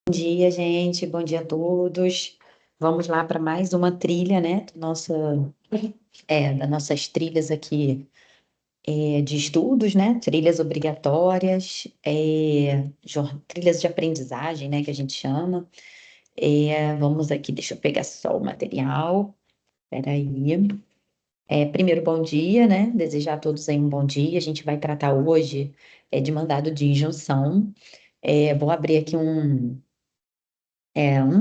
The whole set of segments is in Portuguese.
Bom dia, gente. Bom dia a todos. Vamos lá para mais uma trilha, né? Das nossas trilhas aqui de estudos, né? Trilhas obrigatórias, trilhas de aprendizagem, né? Que a gente chama. Vamos aqui, deixa eu pegar só o material. Espera aí. Primeiro, bom dia, né? Desejar a todos aí um bom dia. A gente vai tratar hoje de mandado de injunção. Vou abrir aqui um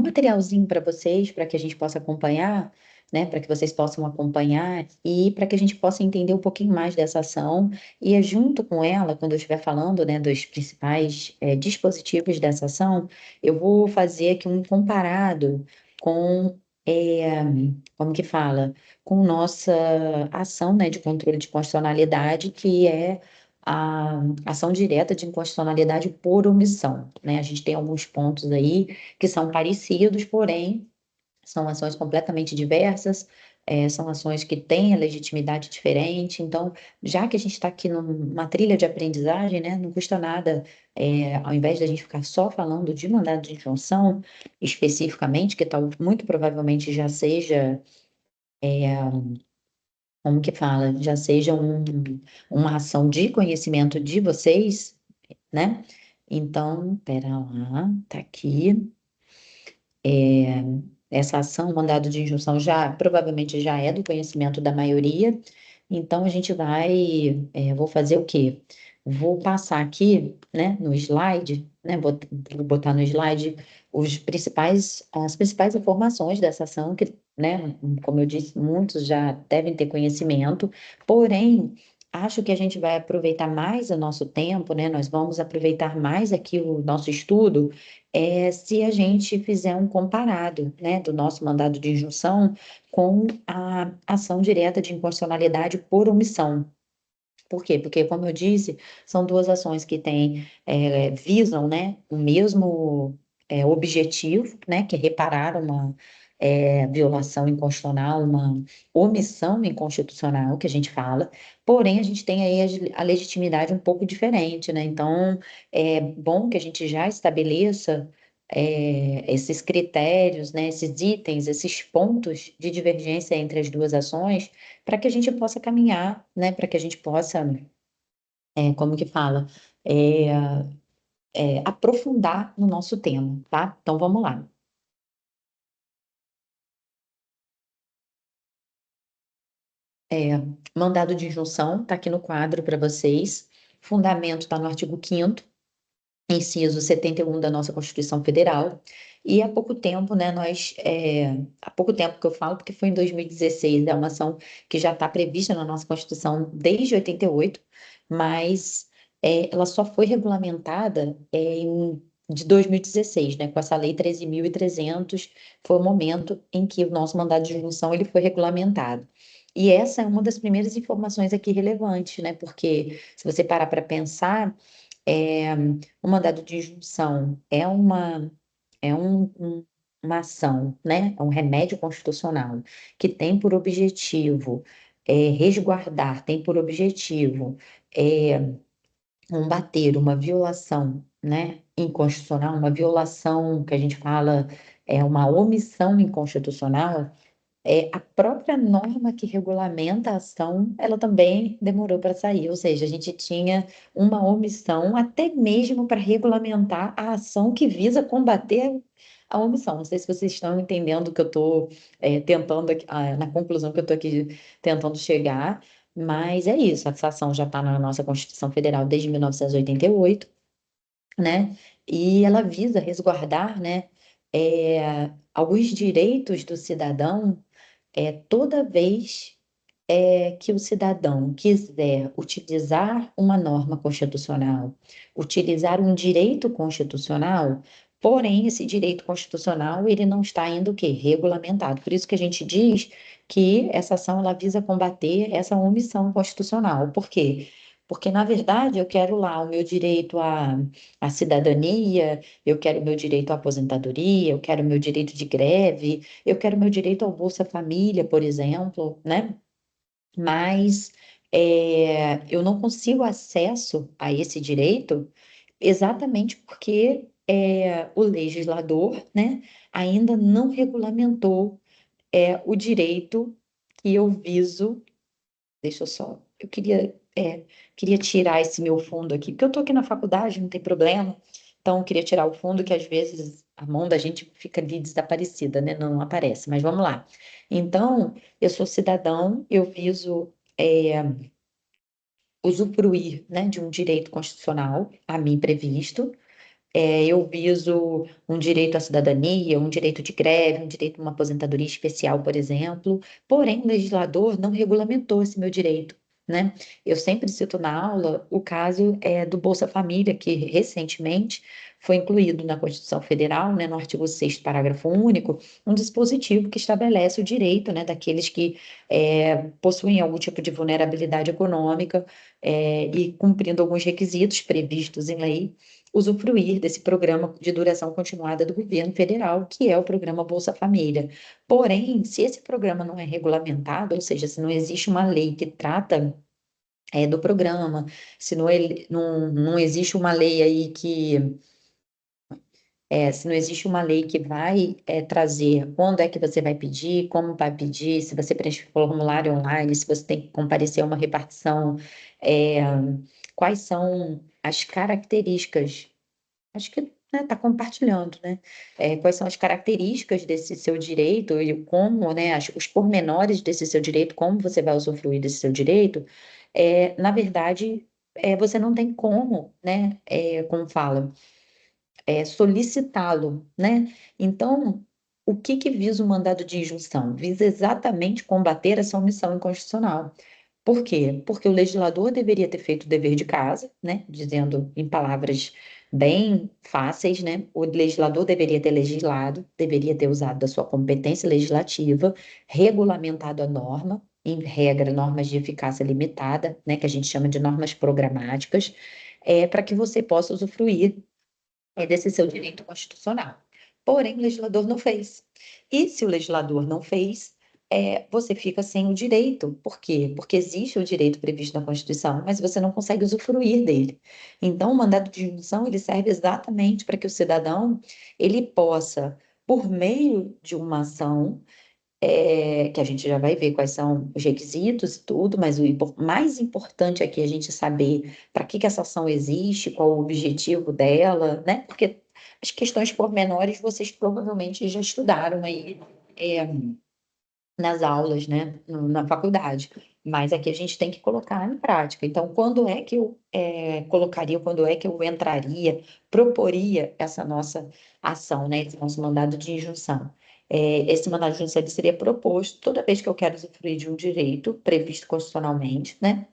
materialzinho para vocês, para que a gente possa acompanhar, né? Para que vocês possam acompanhar e para que a gente possa entender um pouquinho mais dessa ação. E junto com ela, quando eu estiver falando, né, dos principais dispositivos dessa ação, eu vou fazer aqui um comparado com, é, como que fala? Com nossa ação, né, de controle de constitucionalidade, que é a ação direta de inconstitucionalidade por omissão, né? A gente tem alguns pontos aí que são parecidos, porém são ações completamente diversas, são ações que têm a legitimidade diferente. Então, já que a gente está aqui numa trilha de aprendizagem, né, não custa nada, ao invés da gente ficar só falando de mandado de injunção especificamente, que tal, muito provavelmente já seja, como que fala, já seja uma ação de conhecimento de vocês, né? Então, pera lá, tá aqui. É, Essa ação, mandado de injunção, já provavelmente já é do conhecimento da maioria. Então, a gente vou fazer o quê? Vou passar aqui, né, no slide, né, vou botar no slide as principais informações dessa ação, que, né, como eu disse, muitos já devem ter conhecimento, porém, acho que a gente vai aproveitar mais o nosso tempo, né, nós vamos aproveitar mais aqui o nosso estudo se a gente fizer um comparado, né, do nosso mandado de injunção com a ação direta de inconstitucionalidade por omissão. Por quê? Porque, como eu disse, são duas ações que visam, né, o mesmo objetivo, né, que é reparar uma violação inconstitucional, uma omissão inconstitucional, que a gente fala, porém a gente tem aí a legitimidade um pouco diferente, né? Então, é bom que a gente já estabeleça esses critérios, né, esses itens, esses pontos de divergência entre as duas ações, para que a gente possa caminhar, né, para que a gente possa, como que fala, É, aprofundar no nosso tema, tá? Então vamos lá. É, Mandado de injunção está aqui no quadro para vocês. Fundamento está no artigo 5º, inciso 71 da nossa Constituição Federal. E há pouco tempo, né, há pouco tempo que eu falo, porque foi em 2016, é uma ação que já está prevista na nossa Constituição desde 88, mas ela só foi regulamentada de 2016, né, com essa Lei 13.300, foi o momento em que o nosso mandado de junção ele foi regulamentado. E essa é uma das primeiras informações aqui relevantes, né, porque se você parar para pensar, é, o mandado de injunção é uma ação, né? É um remédio constitucional que tem por objetivo resguardar, tem por objetivo é, combater uma violação, né? Inconstitucional, uma violação que a gente fala é uma omissão inconstitucional. A própria norma que regulamenta a ação, ela também demorou para sair, ou seja, a gente tinha uma omissão até mesmo para regulamentar a ação que visa combater a omissão. Não sei se vocês estão entendendo o que eu estou tentando, na conclusão que eu estou aqui tentando chegar, mas é isso, essa ação já está na nossa Constituição Federal desde 1988, né? E ela visa resguardar, né, alguns direitos do cidadão toda vez que o cidadão quiser utilizar uma norma constitucional, utilizar um direito constitucional, porém esse direito constitucional ele não está ainda o quê? Regulamentado. Por isso que a gente diz que essa ação ela visa combater essa omissão constitucional. Por quê? Porque, na verdade, eu quero lá o meu direito à cidadania, eu quero o meu direito à aposentadoria, eu quero o meu direito de greve, eu quero o meu direito ao Bolsa Família, por exemplo, né? Mas eu não consigo acesso a esse direito exatamente porque o legislador, né, ainda não regulamentou o direito que eu viso. Deixa eu só. Queria tirar esse meu fundo aqui, porque eu tô aqui na faculdade, não tem problema. Então, eu queria tirar o fundo, que às vezes a mão da gente fica ali desaparecida, né? Não aparece. Mas vamos lá. Então, eu sou cidadão, eu viso usufruir, né, de um direito constitucional a mim previsto. Eu viso um direito à cidadania, um direito de greve, um direito a uma aposentadoria especial, por exemplo. Porém, o legislador não regulamentou esse meu direito, né? Eu sempre cito na aula o caso do Bolsa Família, que recentemente foi incluído na Constituição Federal, né, no artigo 6º, parágrafo único, um dispositivo que estabelece o direito, né, daqueles que possuem algum tipo de vulnerabilidade econômica e cumprindo alguns requisitos previstos em lei usufruir desse programa de duração continuada do governo federal, que é o programa Bolsa Família. Porém, se esse programa não é regulamentado, ou seja, se não existe uma lei que trata do programa, se não existe uma lei aí se não existe uma lei que vai trazer quando é que você vai pedir, como vai pedir, se você preenche o formulário online, se você tem que comparecer a uma repartição, é, quais são as características. Acho que está compartilhando, né? Quais são as características desse seu direito e como, né, os pormenores desse seu direito, como você vai usufruir desse seu direito, na verdade, você não tem como, né, como fala, solicitá-lo, né? Então, o que que visa o mandado de injunção? Visa exatamente combater essa omissão inconstitucional. Por quê? Porque o legislador deveria ter feito o dever de casa, né? Dizendo em palavras bem fáceis, né? O legislador deveria ter legislado, deveria ter usado da sua competência legislativa, regulamentado a norma, em regra, normas de eficácia limitada, né? Que a gente chama de normas programáticas, para que você possa usufruir desse seu direito constitucional. Porém, o legislador não fez. E se o legislador não fez, você fica sem o direito. Por quê? Porque existe o direito previsto na Constituição, mas você não consegue usufruir dele. Então, o mandado de injunção ele serve exatamente para que o cidadão ele possa, por meio de uma ação, que a gente já vai ver quais são os requisitos e tudo, mas o mais importante aqui é a gente saber para que essa ação existe, qual o objetivo dela, né? Porque as questões pormenores vocês provavelmente já estudaram aí é, nas aulas, né? Na faculdade. Mas aqui a gente tem que colocar em prática. Então, quando é que eu colocaria, quando é que eu entraria, proporia essa nossa ação, né? Esse nosso mandado de injunção? Esse mandado de injunção ele seria proposto toda vez que eu quero usufruir de um direito previsto constitucionalmente, né?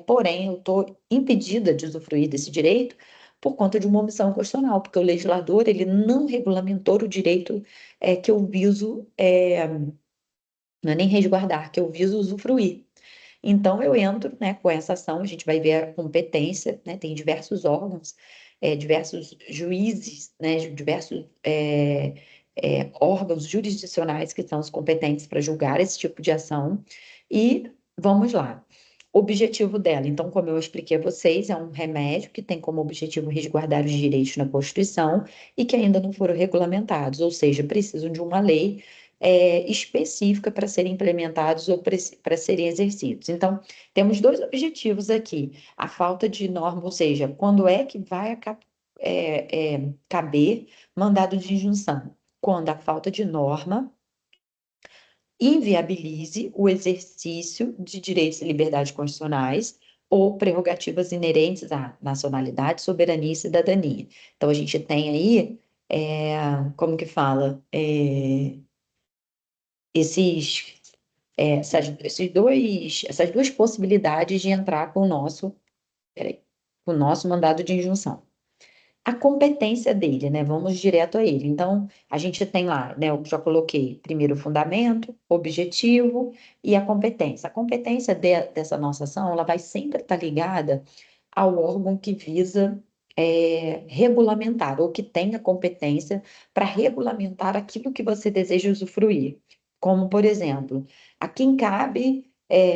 Porém, eu estou impedida de usufruir desse direito por conta de uma omissão constitucional, porque o legislador ele não regulamentou o direito que eu viso não é nem resguardar, que eu viso usufruir. Então, eu entro, né, com essa ação, a gente vai ver a competência, né, tem diversos órgãos, diversos juízes, né, diversos órgãos jurisdicionais que são os competentes para julgar esse tipo de ação, e vamos lá. O objetivo dela, então, como eu expliquei a vocês, é um remédio que tem como objetivo resguardar os direitos na Constituição e que ainda não foram regulamentados, ou seja, precisam de uma lei específica para serem implementados ou para serem exercidos. Então, temos dois objetivos aqui: a falta de norma, ou seja, quando é que vai caber mandado de injunção? Quando a falta de norma inviabilize o exercício de direitos e liberdades constitucionais ou prerrogativas inerentes à nacionalidade, soberania e cidadania. Então, a gente tem aí, como que fala? Esses, essas duas possibilidades de entrar com o nosso, peraí, com o nosso mandado de injunção. A competência dele, né? Vamos direto a ele. Então, a gente tem lá, né? Eu já coloquei primeiro o fundamento, objetivo e a competência. A competência dessa nossa ação, ela vai sempre estar ligada ao órgão que visa regulamentar ou que tenha competência para regulamentar aquilo que você deseja usufruir. Como, por exemplo, a quem cabe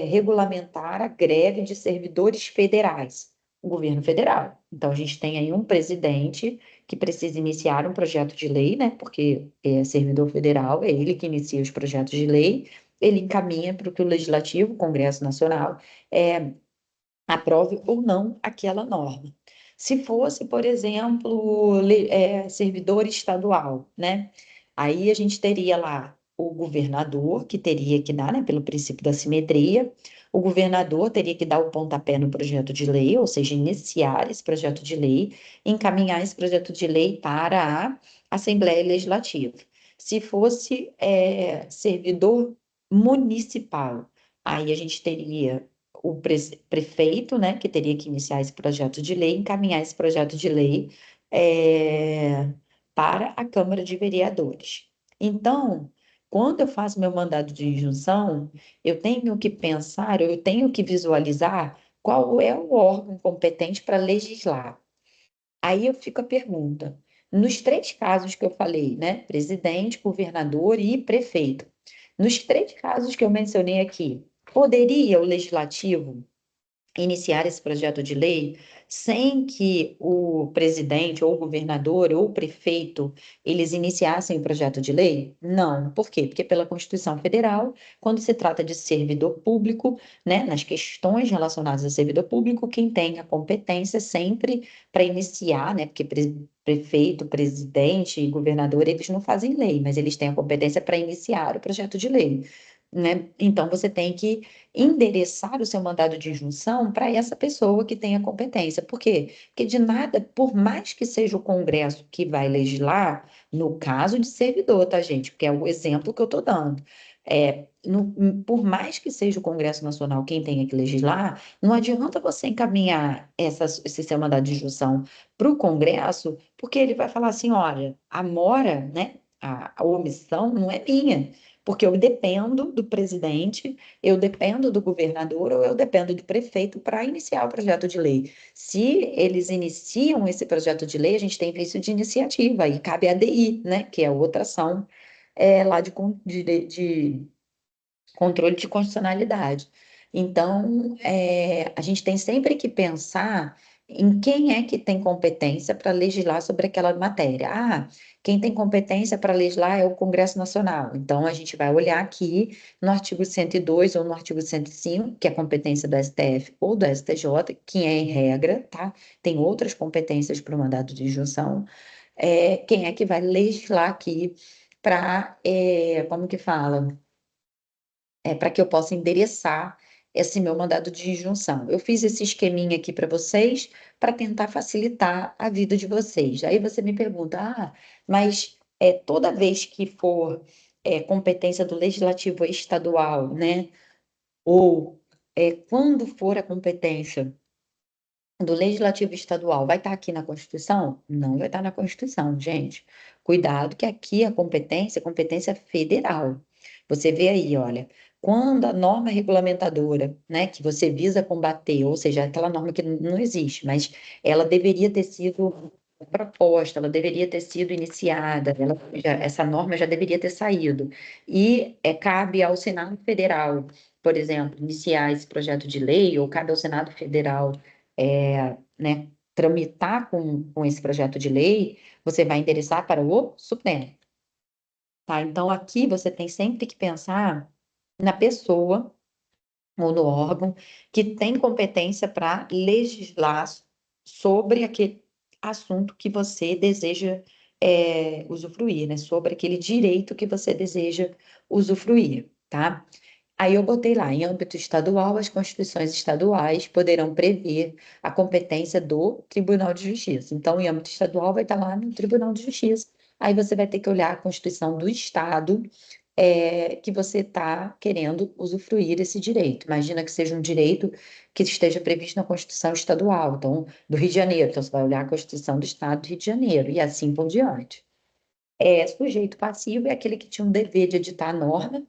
regulamentar a greve de servidores federais, o governo federal. Então, a gente tem aí um presidente que precisa iniciar um projeto de lei, né? Porque é servidor federal, é ele que inicia os projetos de lei, ele encaminha para que o Legislativo, o Congresso Nacional, aprove ou não aquela norma. Se fosse, por exemplo, servidor estadual, né? Aí a gente teria lá o governador, que teria que dar, né, pelo princípio da simetria, o governador teria que dar o pontapé no projeto de lei, ou seja, iniciar esse projeto de lei, encaminhar esse projeto de lei para a Assembleia Legislativa. Se fosse servidor municipal, aí a gente teria o prefeito, né, que teria que iniciar esse projeto de lei, encaminhar esse projeto de lei é, para a Câmara de Vereadores. Então, quando eu faço meu mandado de injunção, eu tenho que pensar, eu tenho que visualizar qual é o órgão competente para legislar. Aí eu fico a pergunta: nos três casos que eu falei, né, presidente, governador e prefeito, nos três casos que eu mencionei aqui, poderia o legislativo iniciar esse projeto de lei sem que o presidente ou o governador ou o prefeito eles iniciassem o projeto de lei? Não. Por quê? Porque pela Constituição Federal, quando se trata de servidor público, né, nas questões relacionadas a servidor público, quem tem a competência sempre para iniciar, né, porque prefeito, presidente e governador, eles não fazem lei, mas eles têm a competência para iniciar o projeto de lei, né? Então, você tem que endereçar o seu mandado de injunção para essa pessoa que tem a competência. Por quê? Porque de nada, por mais que seja o Congresso que vai legislar, no caso de servidor, tá, gente? Porque é o exemplo que eu estou dando. Por mais que seja o Congresso Nacional quem tenha que legislar, não adianta você encaminhar esse seu mandado de injunção para o Congresso, porque ele vai falar assim: olha, a mora, né? A omissão não é minha, porque eu dependo do presidente, eu dependo do governador ou eu dependo do prefeito para iniciar o projeto de lei. Se eles iniciam esse projeto de lei, a gente tem vício de iniciativa, e cabe a ADI, né, que é outra ação lá de controle de constitucionalidade. Então, a gente tem sempre que pensar em quem é que tem competência para legislar sobre aquela matéria. Ah, quem tem competência para legislar é o Congresso Nacional. Então, a gente vai olhar aqui no artigo 102 ou no artigo 105, que é a competência do STF ou do STJ, que é em regra, tá? Tem outras competências para o mandado de injunção. Quem é que vai legislar aqui para, como que fala? Para que eu possa endereçar esse meu mandado de injunção. Eu fiz esse esqueminha aqui para vocês para tentar facilitar a vida de vocês. Aí você me pergunta, mas toda vez que for competência do legislativo estadual, né? Ou quando for a competência do Legislativo Estadual vai estar aqui na Constituição? Não vai estar na Constituição, gente. Cuidado que aqui a competência é competência federal. Você vê aí, olha, quando a norma regulamentadora, né, que você visa combater, ou seja, aquela norma que não existe, mas ela deveria ter sido proposta, ela deveria ter sido iniciada, essa norma já deveria ter saído. E cabe ao Senado Federal, por exemplo, iniciar esse projeto de lei, ou cabe ao Senado Federal né, tramitar com esse projeto de lei, você vai endereçar para o Supremo, tá? Então, aqui você tem sempre que pensar na pessoa ou no órgão que tem competência para legislar sobre aquele assunto que você deseja usufruir, né? Sobre aquele direito que você deseja usufruir, tá? Aí eu botei lá, em âmbito estadual, as constituições estaduais poderão prever a competência do Tribunal de Justiça. Então, em âmbito estadual, vai estar lá no Tribunal de Justiça. Aí você vai ter que olhar a Constituição do Estado que você está querendo usufruir esse direito. Imagina que seja um direito que esteja previsto na Constituição Estadual, então, do Rio de Janeiro. Então, você vai olhar a Constituição do Estado do Rio de Janeiro, e assim por diante. Sujeito passivo é aquele que tinha um dever de editar a norma.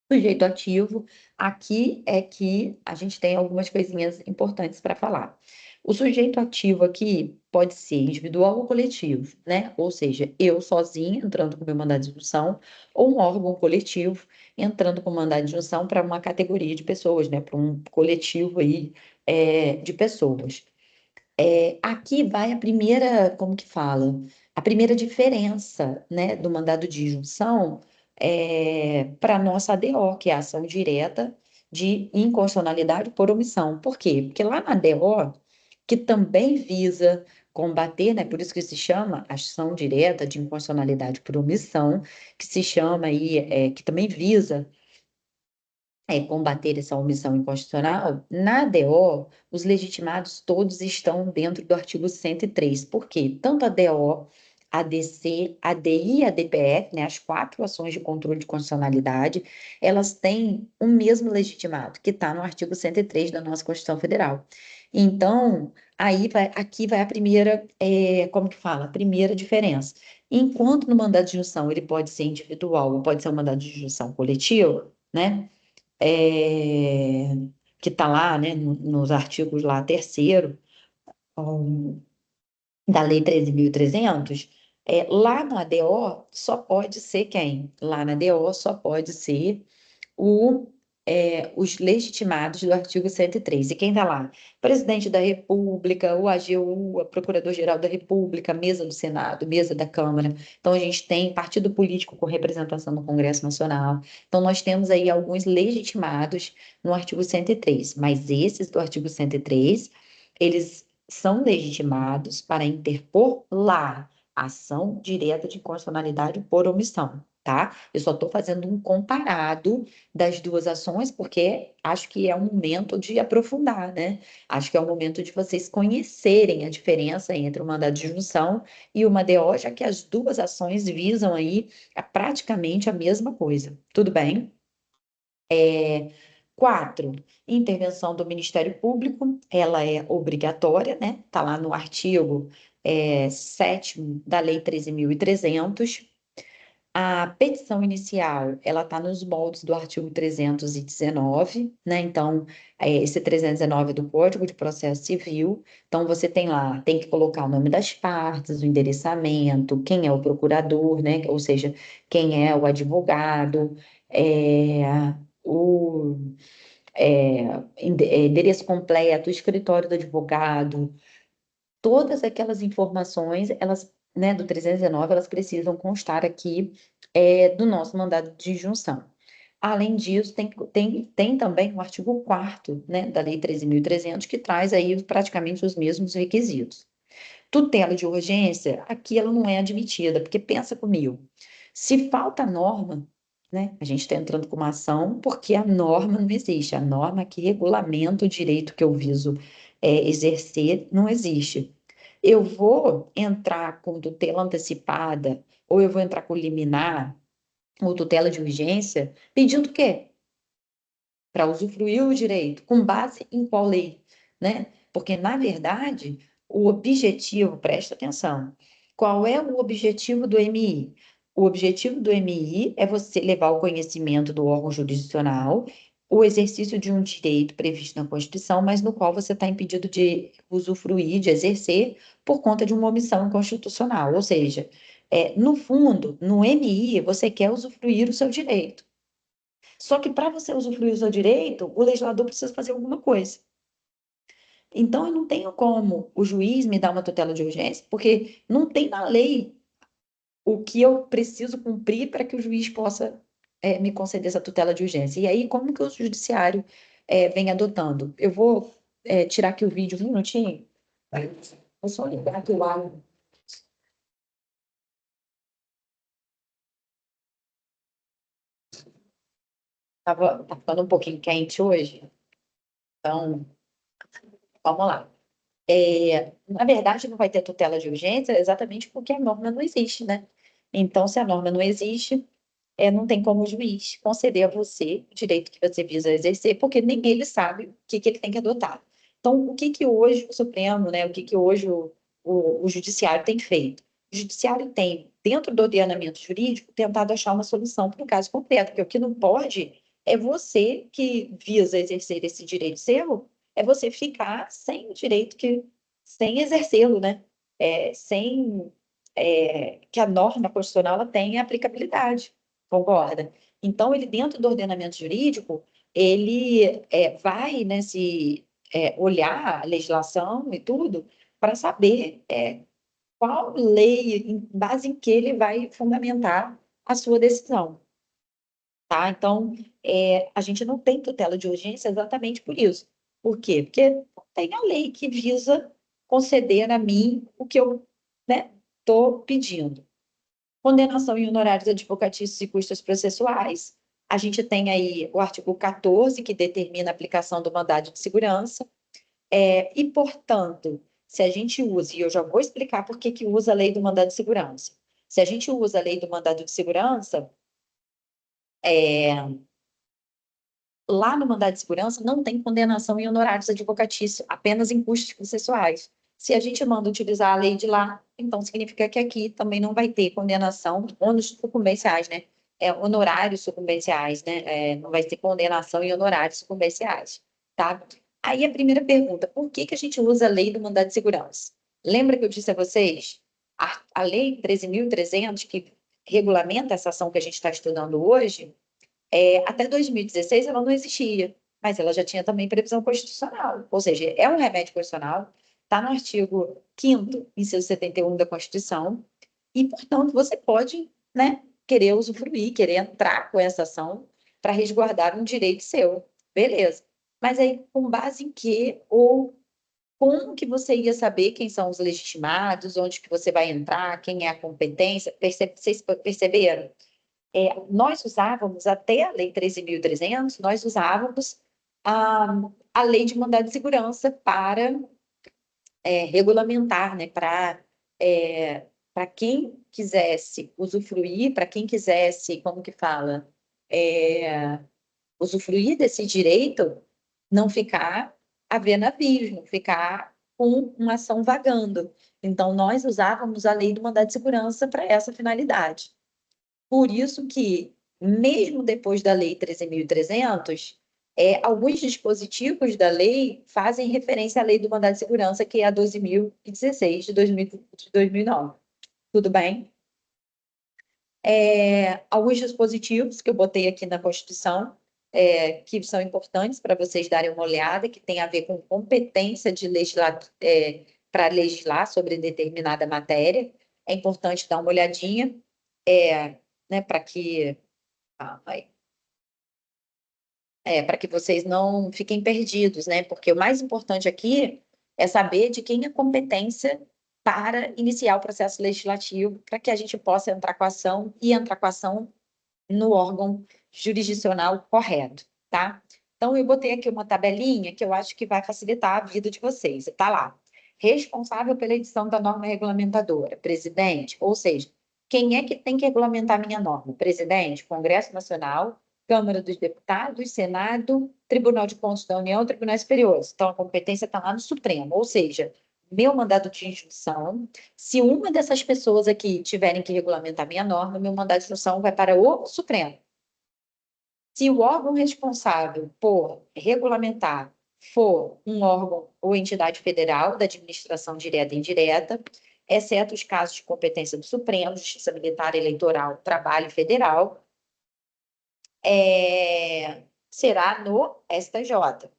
Sujeito ativo, aqui é que a gente tem algumas coisinhas importantes para falar. O sujeito ativo aqui pode ser individual ou coletivo, né? Ou seja, eu sozinha entrando com meu mandado de instrução, ou um órgão coletivo entrando com mandado de instrução para uma categoria de pessoas, né? Para um coletivo aí de pessoas. Aqui vai a primeira, como que fala? A primeira diferença, né, do mandado de injunção para a nossa ADO, que é a ação direta de inconstitucionalidade por omissão. Por quê? Porque lá na ADO, que também visa combater, né, por isso que se chama ação direta de inconstitucionalidade por omissão, que se chama aí, que também visa combater essa omissão inconstitucional, na ADO, os legitimados todos estão dentro do artigo 103. Por quê? Tanto a ADO, a ADC, a ADI e a DPF, né, as quatro ações de controle de constitucionalidade, elas têm o mesmo legitimado, que está no artigo 103 da nossa Constituição Federal. Então, aqui vai a primeira, como que fala? A primeira diferença. Enquanto no mandado de injunção ele pode ser individual ou pode ser um mandado de injunção coletivo, né? é, que está lá, né, nos artigos lá, terceiro, da Lei 13.300, lá na ADO só pode ser quem? Lá na ADO só pode ser os legitimados do artigo 103. E quem está lá? Presidente da República, o AGU, a Procurador-Geral da República, mesa do Senado, mesa da Câmara. Então, a gente tem partido político com representação no Congresso Nacional. Então, nós temos aí alguns legitimados no artigo 103. Mas esses do artigo 103, eles são legitimados para interpor lá ação direta de inconstitucionalidade por omissão. Tá? Eu só estou fazendo um comparado das duas ações, porque acho que é um momento de aprofundar, né? Acho que é um momento de vocês conhecerem a diferença entre o mandado de junção e uma DO, já que as duas ações visam aí praticamente a mesma coisa. Tudo bem? 4, intervenção do Ministério Público, ela é obrigatória, né? Está lá no artigo 7º da Lei 13.300. A petição inicial, ela está nos moldes do artigo 319, né? Então, esse 319 é do Código de Processo Civil. Então, você tem lá, tem que colocar o nome das partes, o endereçamento, quem é o procurador, né? Ou seja, quem é o advogado, o endereço completo, o escritório do advogado, todas aquelas informações, elas, né, do 319, elas precisam constar aqui do nosso mandado de junção. Além disso, tem também o artigo 4º, né, da Lei 13.300, que traz aí praticamente os mesmos requisitos. Tutela de urgência, aqui ela não é admitida, porque pensa comigo, se falta norma, né, a gente está entrando com uma ação porque a norma não existe, a norma que regulamenta o direito que eu viso exercer não existe. Eu vou entrar com tutela antecipada, ou eu vou entrar com liminar, ou tutela de urgência, pedindo o quê? Para usufruir o direito, com base em qual lei, né? Porque, na verdade, o objetivo, presta atenção, qual é o objetivo do MI? O objetivo do MI é você levar ao conhecimento do órgão jurisdicional o exercício de um direito previsto na Constituição, mas no qual você está impedido de usufruir, de exercer, por conta de uma omissão inconstitucional. Ou seja, no fundo, no MI, você quer usufruir o seu direito. Só que para você usufruir o seu direito, o legislador precisa fazer alguma coisa. Então, eu não tenho como o juiz me dar uma tutela de urgência, porque não tem na lei o que eu preciso cumprir para que o juiz possa me conceder essa tutela de urgência. E aí, como que o judiciário vem adotando? Eu vou tirar aqui o vídeo um minutinho. Vou só ligar aqui o ar. Tá ficando um pouquinho quente hoje, então vamos lá. Na verdade, não vai ter tutela de urgência exatamente porque a norma não existe, né? Então, se a norma não existe, não tem como o juiz conceder a você o direito que você visa exercer, porque nem ele sabe o que, que ele tem que adotar. Então, o que que hoje o Supremo, né, o que que hoje o Judiciário tem feito? O Judiciário tem, dentro do ordenamento jurídico, tentado achar uma solução para o caso concreto, porque o que não pode é você que visa exercer esse direito seu, é você ficar sem o direito sem exercê-lo, né? Sem que a norma constitucional ela tenha aplicabilidade. Concorda? Então, ele, dentro do ordenamento jurídico, ele vai, né, se olhar a legislação e tudo, para saber qual lei, em base em que ele vai fundamentar a sua decisão, tá? Então, a gente não tem tutela de urgência exatamente por isso. Por quê? Porque tem a lei que visa conceder a mim o que eu, né, estou pedindo. Condenação em honorários advocatícios e custos processuais. A gente tem aí o artigo 14, que determina a aplicação do mandado de segurança. E, portanto, se a gente usa, e eu já vou explicar por que usa a lei do mandado de segurança. Se a gente usa a lei do mandado de segurança, lá no mandado de segurança não tem condenação em honorários advocatícios, apenas em custos processuais. Se a gente manda utilizar a lei de lá, então significa que aqui também não vai ter condenação, ônus sucumbenciais, né? Honorários sucumbenciais, né? Não vai ter condenação em honorários sucumbenciais, tá? Aí a primeira pergunta, por que a gente usa a lei do mandado de segurança? Lembra que eu disse a vocês, a lei 13.300, que regulamenta essa ação que a gente está estudando hoje, até 2016 ela não existia, mas ela já tinha também previsão constitucional, ou seja, é um remédio constitucional, está no artigo 5º, inciso 71 da Constituição, e, portanto, você pode, né, querer usufruir, querer entrar com essa ação para resguardar um direito seu, beleza. Mas aí, com base em quê ou como que você ia saber quem são os legitimados, onde que você vai entrar, quem é a competência? Vocês perceberam? Nós usávamos, até a Lei 13.300, nós usávamos a Lei de Mandado de Segurança para regulamentar, né, para quem quisesse usufruir, para quem quisesse, como que fala, usufruir desse direito, não ficar a ver navios, não ficar com uma ação vagando. Então, nós usávamos a Lei do Mandado de Segurança para essa finalidade. Por isso que, mesmo depois da Lei 13.300, alguns dispositivos da lei fazem referência à Lei do Mandado de Segurança, que é a 12.016 de 2009. Tudo bem? Alguns dispositivos que eu botei aqui na Constituição, que são importantes para vocês darem uma olhada, que tem a ver com competência de para legislar sobre determinada matéria. É importante dar uma olhadinha, né, para que para que vocês não fiquem perdidos, né? Porque o mais importante aqui é saber de quem é a competência para iniciar o processo legislativo, para que a gente possa entrar com a ação e entrar com a ação no órgão jurisdicional correto, tá? Então, eu botei aqui uma tabelinha que eu acho que vai facilitar a vida de vocês. Está lá. Responsável pela edição da norma regulamentadora, presidente, ou seja, quem é que tem que regulamentar a minha norma? Presidente, Congresso Nacional, Câmara dos Deputados, Senado, Tribunal de Contas da União, Tribunais Superiores. Então, a competência está lá no Supremo, ou seja, meu mandado de instrução, se uma dessas pessoas aqui tiverem que regulamentar minha norma, meu mandado de instrução vai para o Supremo. Se o órgão responsável por regulamentar for um órgão ou entidade federal da administração direta e indireta, exceto os casos de competência do Supremo, Justiça Militar, Eleitoral, Trabalho Federal, será no STJ.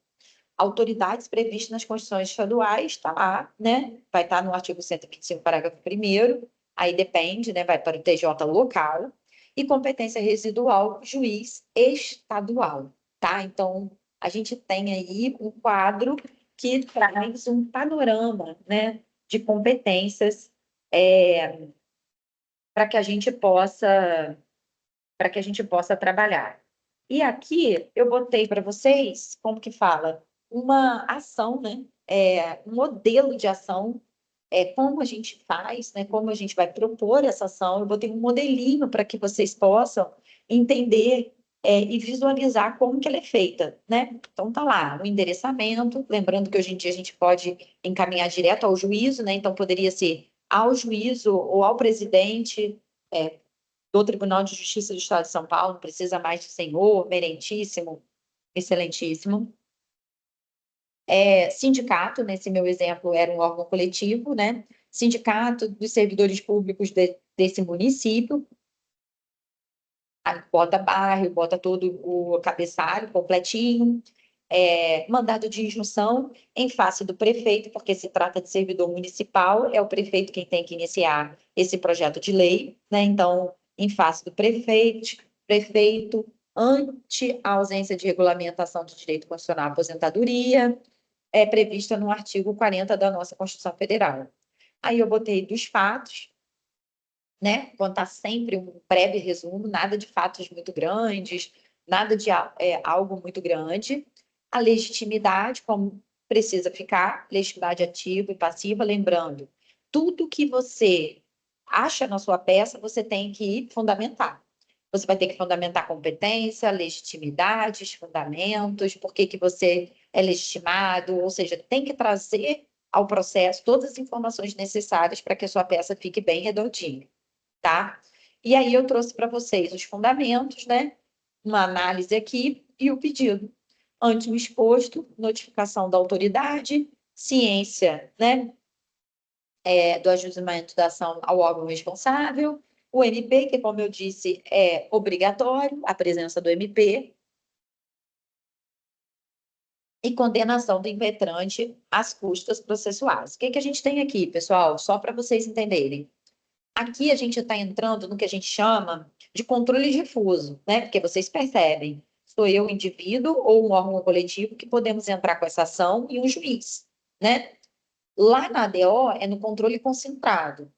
Autoridades previstas nas constituições estaduais, está lá, né? Vai estar no artigo 125, parágrafo 1º, aí depende, né? Vai para o TJ local, e competência residual, juiz estadual, tá? Então, a gente tem aí um quadro que traz um panorama, né, de competências para que a gente possa trabalhar. E aqui eu botei para vocês, como que fala, uma ação, né? Um modelo de ação, como a gente faz, né? Como a gente vai propor essa ação. Eu botei um modelinho para que vocês possam entender e visualizar como que ela é feita, né? Então tá lá, o endereçamento, lembrando que hoje em dia a gente pode encaminhar direto ao juízo, né? Então poderia ser ao juízo ou ao presidente, do Tribunal de Justiça do Estado de São Paulo, não precisa mais de senhor, merentíssimo, excelentíssimo. Sindicato, nesse meu exemplo, era um órgão coletivo, né? Sindicato dos servidores públicos desse município, aí bota bairro, bota todo o cabeçalho completinho, mandado de injunção em face do prefeito, porque se trata de servidor municipal, é o prefeito quem tem que iniciar esse projeto de lei, né? Então, em face do prefeito, ante a ausência de regulamentação do direito constitucional à aposentadoria, é prevista no artigo 40 da nossa Constituição Federal. Aí eu botei dos fatos, né? Contar sempre um breve resumo, nada de fatos muito grandes, nada de algo muito grande. A legitimidade, como precisa ficar, legitimidade ativa e passiva, lembrando, tudo que você acha na sua peça, você tem que fundamentar. Você vai ter que fundamentar competência, legitimidades, fundamentos, por que você é legitimado, ou seja, tem que trazer ao processo todas as informações necessárias para que a sua peça fique bem redondinha, tá? E aí eu trouxe para vocês os fundamentos, né? Uma análise aqui e o pedido. Ante o exposto, notificação da autoridade, ciência, né? Do ajustamento da ação ao órgão responsável, o MP, que, como eu disse, é obrigatório a presença do MP, e condenação do impetrante às custas processuais. O que a gente tem aqui, pessoal? Só para vocês entenderem. Aqui a gente está entrando no que a gente chama de controle difuso, né? Porque vocês percebem, sou eu, indivíduo, ou um órgão coletivo, que podemos entrar com essa ação e um juiz, né? Lá na ADO é no controle concentrado.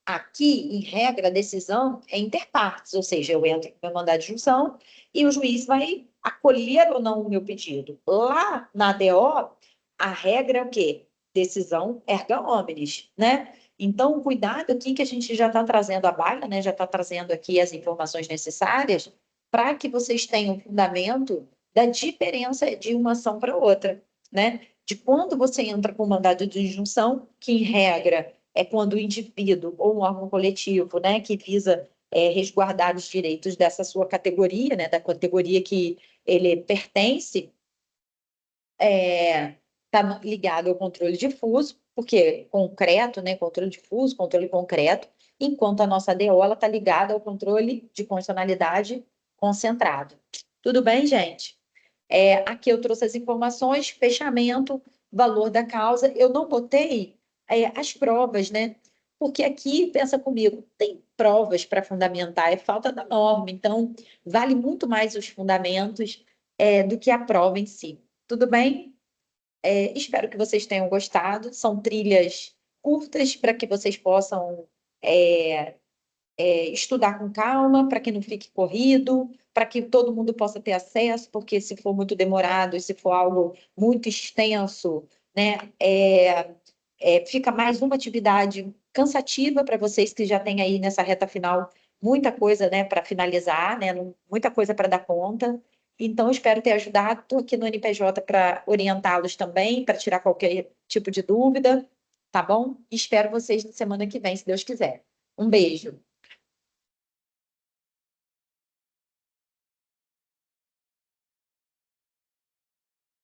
Aqui, em regra, a decisão é interpartes, ou seja, eu entro com meu mandado de junção e o juiz vai acolher ou não o meu pedido. Lá na ADO, a regra é o quê? Decisão erga omnes, né? Então, cuidado aqui que a gente já está trazendo a baila, né? Já está trazendo aqui as informações necessárias para que vocês tenham fundamento da diferença de uma ação para outra, né? De quando você entra com mandado de injunção, que em regra é quando o indivíduo ou um órgão coletivo, né, que visa resguardar os direitos dessa sua categoria, né, da categoria que ele pertence, está ligado ao controle difuso, porque concreto, né, controle difuso, controle concreto, enquanto a nossa ADO está ligada ao controle de constitucionalidade concentrado. Tudo bem, gente? Aqui eu trouxe as informações, fechamento, valor da causa. Eu não botei as provas, né? Porque aqui, pensa comigo, tem provas para fundamentar, é falta da norma. Então, vale muito mais os fundamentos do que a prova em si. Tudo bem? Espero que vocês tenham gostado. São trilhas curtas para que vocês possam é, estudar com calma, para que não fique corrido, para que todo mundo possa ter acesso, porque se for muito demorado, se for algo muito extenso, né, fica mais uma atividade cansativa para vocês que já têm aí nessa reta final muita coisa, né, para finalizar, né, muita coisa para dar conta. Então, espero ter ajudado. Estou aqui no NPJ para orientá-los também, para tirar qualquer tipo de dúvida, tá bom? Espero vocês na semana que vem, se Deus quiser. Um beijo.